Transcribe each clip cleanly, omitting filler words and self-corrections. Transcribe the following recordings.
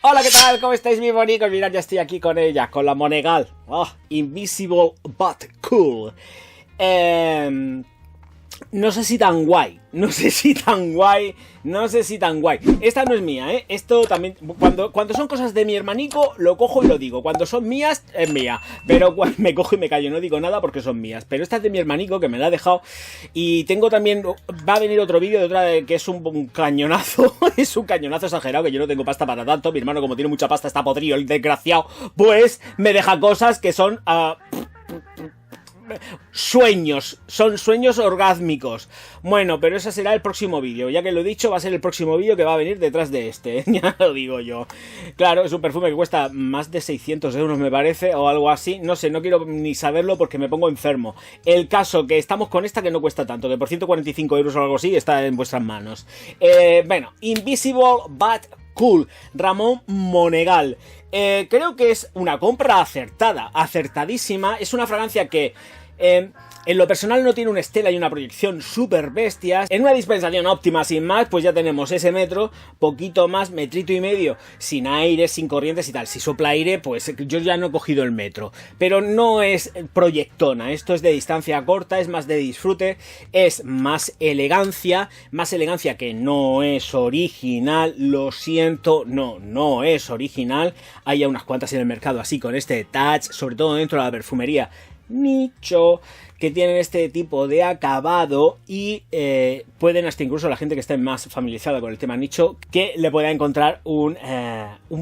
Hola, ¿qué tal? ¿Cómo estáis, mis bonicos? Mirad, ya estoy aquí con ella, con la Monegal. Oh, invisible but cool. No sé si tan guay. Esta no es mía, ¿eh? Esto también... Cuando son cosas de mi hermanico, lo cojo y lo digo. Cuando son mías, es mía. Pero me cojo y me callo, no digo nada porque son mías. Pero esta es de mi hermanico, que me la ha dejado. Y tengo también... Va a venir otro vídeo de otra que es un cañonazo. Es un cañonazo exagerado, que yo no tengo pasta para tanto. Mi hermano, como tiene mucha pasta, está podrido, el desgraciado. Pues me deja cosas que son... son sueños orgásmicos. Bueno, pero ese será el próximo vídeo. Ya que lo he dicho, va a ser el próximo vídeo que va a venir detrás de este. Ya lo digo yo. Claro, es un perfume que cuesta más de 600 euros, me parece, o algo así. No sé, no quiero ni saberlo porque me pongo enfermo. El caso que estamos con esta que no cuesta tanto, que por 145 euros o algo así está en vuestras manos. Bueno, Invisible but Cool, Ramón Monegal. Creo que es una compra acertadísima. Es una fragancia que en lo personal no tiene una estela y una proyección súper bestias. En una dispensación óptima sin más, pues ya tenemos ese metro, poquito más, metrito y medio, sin aire, sin corrientes y tal. Si sopla aire, pues yo ya no he cogido el metro. Pero no es proyectona, esto es de distancia corta, es más de disfrute, es más elegancia que no es original, lo siento, no es original. Hay ya unas cuantas en el mercado así con este touch, sobre todo dentro de la perfumería nicho, que tienen este tipo de acabado y pueden hasta incluso la gente que esté más familiarizada con el tema nicho que le pueda encontrar un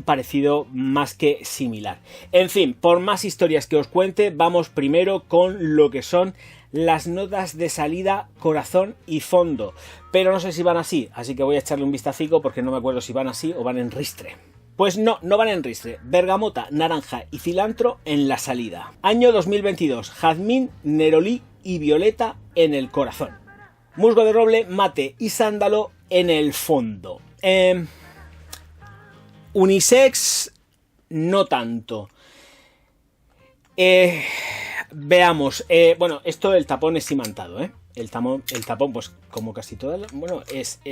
parecido más que similar. En fin, por más historias que os cuente, vamos primero con lo que son las notas de salida, corazón y fondo, pero no sé si van así que voy a echarle un vistacico porque no me acuerdo si van así o van en ristre. Pues no van en ristre. Bergamota, naranja y cilantro en la salida. Año 2022. Jazmín, nerolí y violeta en el corazón. Musgo de roble, mate y sándalo en el fondo. Unisex, no tanto. Veamos. Bueno, esto el tapón es imantado, ¿eh? El tapón, pues como casi todas, bueno,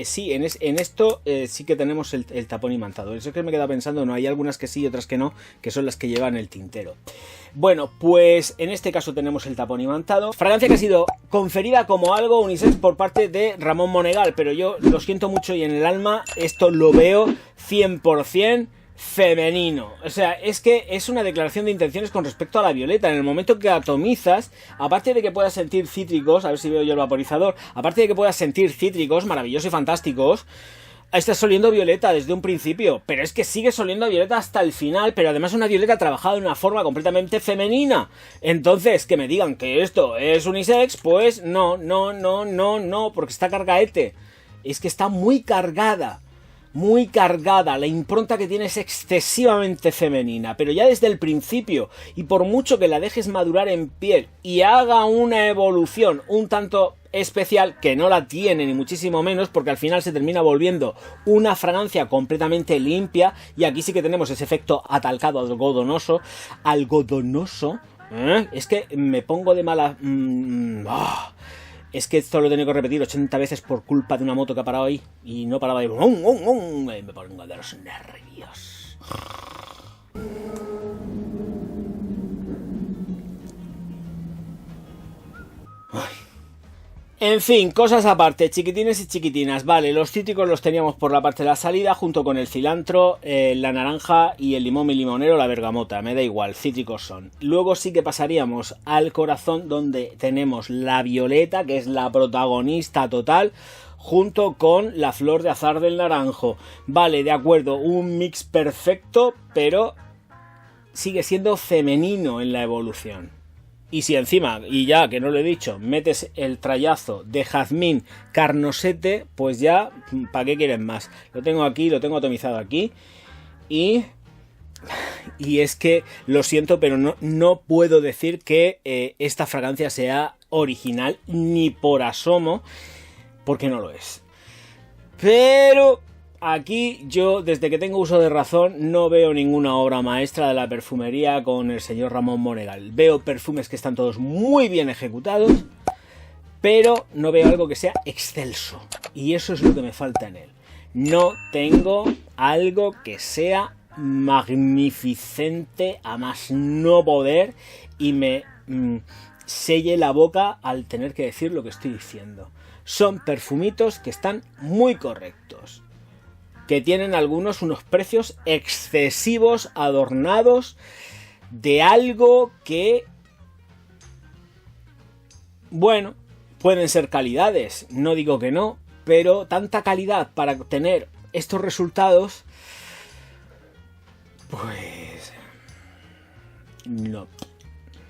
sí, en esto sí que tenemos el tapón imantado. Eso es que me he quedado pensando, no, hay algunas que sí y otras que no, que son las que llevan el tintero. Bueno, pues en este caso tenemos el tapón imantado. Fragancia que ha sido conferida como algo unisex por parte de Ramón Monegal, pero yo lo siento mucho y en el alma esto lo veo 100% femenino. O sea, es que es una declaración de intenciones con respecto a la violeta. En el momento que atomizas, aparte de que puedas sentir cítricos, a ver si veo yo el vaporizador, aparte de que puedas sentir cítricos maravillosos y fantásticos, estás oliendo violeta desde un principio, pero es que sigues oliendo a violeta hasta el final, pero además una violeta trabajada de una forma completamente femenina. Entonces, que me digan que esto es unisex, pues no, porque está cargaete. Es que está muy cargada, la impronta que tiene es excesivamente femenina, pero ya desde el principio, y por mucho que la dejes madurar en piel y haga una evolución un tanto especial, que no la tiene ni muchísimo menos, porque al final se termina volviendo una fragancia completamente limpia, y aquí sí que tenemos ese efecto atalcado, algodonoso, es que me pongo de mala... Es que esto lo he tenido que repetir 80 veces por culpa de una moto que ha parado ahí y no paraba de... Me pongo de los nervios. En fin, cosas aparte, chiquitines y chiquitinas. Vale, los cítricos los teníamos por la parte de la salida, junto con el cilantro, la naranja y el limón y limonero, la bergamota. Me da igual, cítricos son. Luego sí que pasaríamos al corazón, donde tenemos la violeta, que es la protagonista total, junto con la flor de azahar del naranjo. Vale, de acuerdo, un mix perfecto, pero sigue siendo femenino en la evolución. Y si encima, y ya que no lo he dicho, metes el trayazo de jazmín carnosete, pues ya, ¿para qué quieres más? Lo tengo aquí, lo tengo atomizado aquí. Y es que, lo siento, pero no puedo decir que esta fragancia sea original, ni por asomo, porque no lo es. Pero... aquí yo, desde que tengo uso de razón, no veo ninguna obra maestra de la perfumería con el señor Ramón Monegal. Veo perfumes que están todos muy bien ejecutados, pero no veo algo que sea excelso. Y eso es lo que me falta en él. No tengo algo que sea magnificente a más no poder y me selle la boca al tener que decir lo que estoy diciendo. Son perfumitos que están muy correctos, que tienen algunos unos precios excesivos, adornados de algo que, bueno, pueden ser calidades, no digo que no, pero tanta calidad para tener estos resultados, pues no.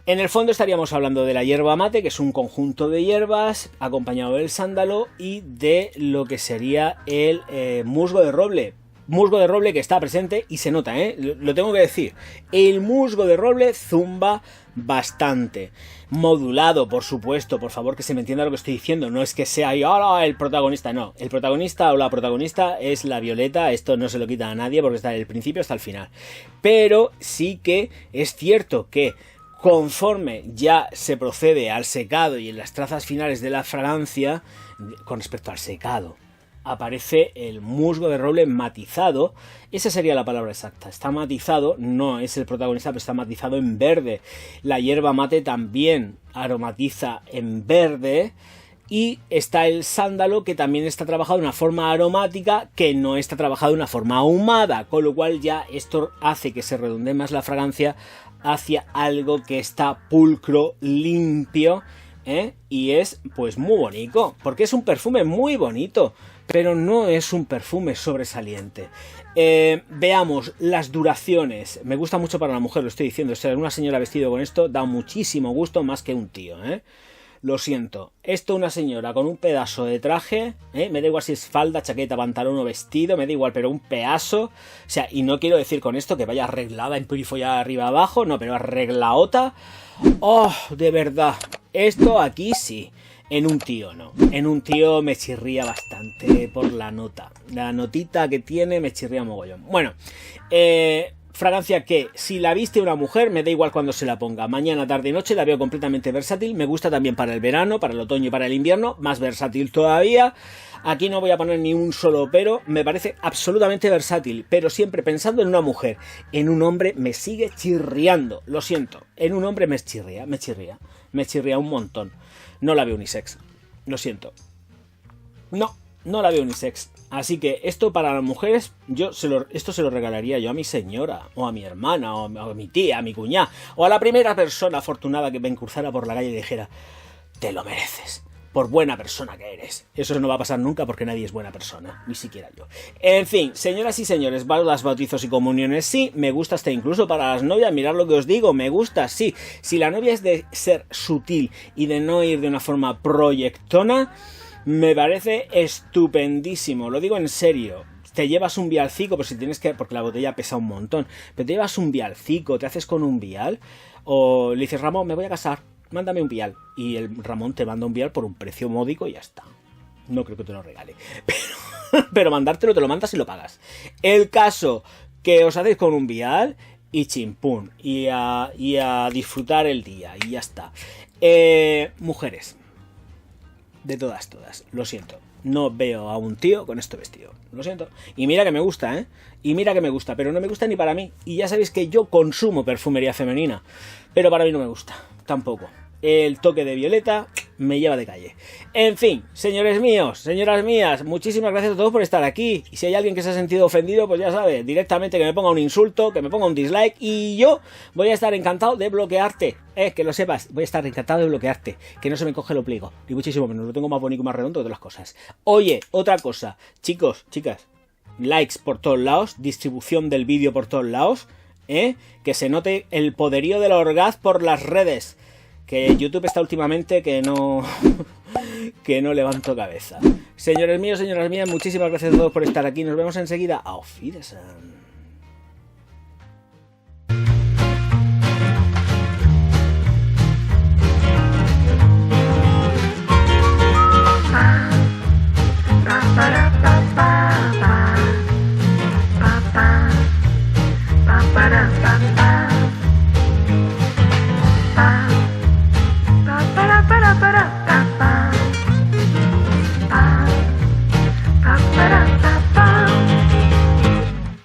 En el fondo estaríamos hablando de la hierba mate, que es un conjunto de hierbas acompañado del sándalo y de lo que sería el musgo de roble. Musgo de roble que está presente y se nota, lo tengo que decir. El musgo de roble zumba bastante. Modulado, por supuesto, por favor que se me entienda lo que estoy diciendo. No es que sea yo el protagonista, no. El protagonista o la protagonista es la violeta, esto no se lo quita a nadie porque está desde el principio hasta el final. Pero sí que es cierto que conforme ya se procede al secado y en las trazas finales de la fragancia, con respecto al secado, aparece el musgo de roble matizado. Esa sería la palabra exacta. Está matizado, no es el protagonista, pero está matizado en verde. La hierba mate también aromatiza en verde. Y está el sándalo, que también está trabajado de una forma aromática, que no está trabajado de una forma ahumada, con lo cual ya esto hace que se redondee más la fragancia hacia algo que está pulcro, limpio, y es pues muy bonito, porque es un perfume muy bonito, pero no es un perfume sobresaliente. Veamos las duraciones. Me gusta mucho para la mujer, lo estoy diciendo. O sea, una señora vestida con esto da muchísimo gusto, más que un tío, Lo siento. Esto una señora con un pedazo de traje, me da igual si es falda, chaqueta, pantalón o vestido, me da igual, pero un pedazo. O sea, y no quiero decir con esto que vaya arreglada en purifollada arriba abajo, no, pero arreglaota. Oh, de verdad. Esto aquí sí. En un tío no. En un tío me chirría bastante por la nota. La notita que tiene me chirría mogollón. Bueno, fragancia que si la viste una mujer me da igual cuando se la ponga, mañana, tarde y noche, la veo completamente versátil. Me gusta también para el verano, para el otoño y para el invierno, más versátil todavía. Aquí no voy a poner ni un solo pero, me parece absolutamente versátil, pero siempre pensando en una mujer. En un hombre me sigue chirriando, lo siento, en un hombre me chirría un montón. No la veo unisex, lo siento. No la veo unisex. Así que esto para las mujeres, esto se lo regalaría yo a mi señora, o a mi hermana, o a mi tía, a mi cuñada, o a la primera persona afortunada que me cruzara por la calle y dijera: te lo mereces, por buena persona que eres. Eso no va a pasar nunca porque nadie es buena persona, ni siquiera yo. En fin, señoras y señores, bodas, bautizos y comuniones sí, me gusta hasta incluso para las novias, mirad lo que os digo, me gusta, sí. Si la novia es de ser sutil y de no ir de una forma proyectona, me parece estupendísimo, lo digo en serio. Te llevas un vialcico, pues si tienes que, porque la botella pesa un montón, pero te llevas un vialcico, te haces con un vial, o le dices: Ramón, me voy a casar, mándame un vial, y el Ramón te manda un vial por un precio módico y ya está. No creo que te lo regale, pero mandártelo, te lo mandas y lo pagas. El caso que os hacéis con un vial y chimpún, y a disfrutar el día, y ya está. Mujeres, de todas, lo siento, no veo a un tío con este vestido, lo siento. Y mira que me gusta, y mira que me gusta, pero no me gusta ni para mí. Y ya sabéis que yo consumo perfumería femenina, pero para mí no me gusta, tampoco. El toque de violeta me lleva de calle. En fin, señores míos, señoras mías, muchísimas gracias a todos por estar aquí. Y si hay alguien que se ha sentido ofendido, pues ya sabe, directamente que me ponga un insulto, que me ponga un dislike, y yo voy a estar encantado de bloquearte. Que lo sepas, voy a estar encantado de bloquearte, que no se me coge el pliego, ni muchísimo menos, lo tengo más bonito y más redondo que todas las cosas. Oye, otra cosa, chicos, chicas, likes por todos lados, distribución del vídeo por todos lados, que se note el poderío del orgaz por las redes. Que YouTube está últimamente que no levanto cabeza. Señores míos, señoras mías, muchísimas gracias a todos por estar aquí. Nos vemos enseguida. Auf Wiedersehen.